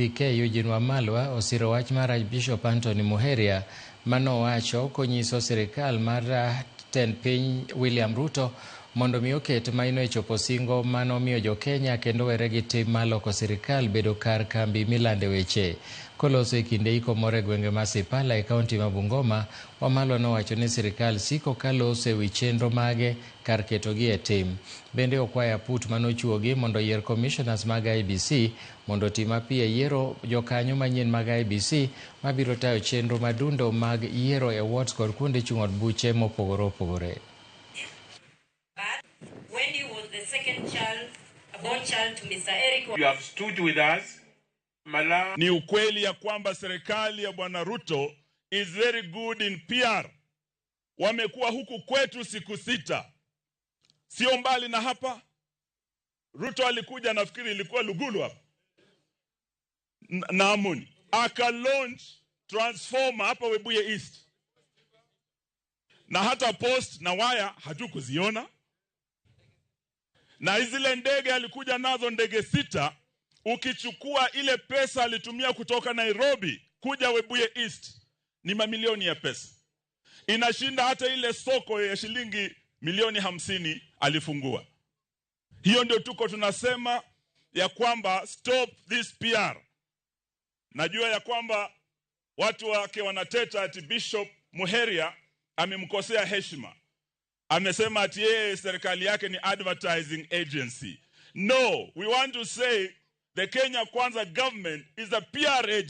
PK Eugene Wamalwa osiro wach mar Bishop Anthony Muheria manowacho konyiso sirikal mar tend piny William Ruto mondo mi oket maino e chopo singo manomiyo jo Kenya kendo were gi tim maloko sirikal bedo kar kambi milande weche. Koloso e kinde iko more gwenge ma Sipala e kaunti ma Bungoma, Wamalwa nowacho ni sirikal siko kalose wi chenro mage kar ketogi e tim. Bende okwayo aput manochuogi mondo yier commissioners mag IEBC mondo tim apiyo yiero jokanyo manyien mag IEBC mabiro tayo chenro madundo mag yiero e wards kod kuonde chung' od buche mopogore opogore. When he was the second child, born child to Mr. Eric. You have stood with us. Ni ukweli ya kwamba serikali ya Bwana Ruto is very good in PR. Wamekuwa huku kwetu siku 6. Sio mbali na hapa. Ruto alikuja, nafikiri ilikuwa Lugulu hapa. Naamuni. Aka launch transformer hapa Webuye East. Na hata post na waya hatukuziona. Na zile ndege alikuja nazo ndege 6, ukichukua ile pesa alitumia kutoka Nairobi kuja Webuye East ni mamilioni ya pesa. Inashinda hata ile soko ya shilingi milioni 50 alifungua. Hiyo ndio tuko tunasema ya kwamba stop this PR. Najua ya kwamba watu wake wanateta ati Bishop Muheria amemkosea heshima. Amesema ati yeye serikali yake ni advertising agency. No, we want to say the Kenya Kwanza government is a PR agency.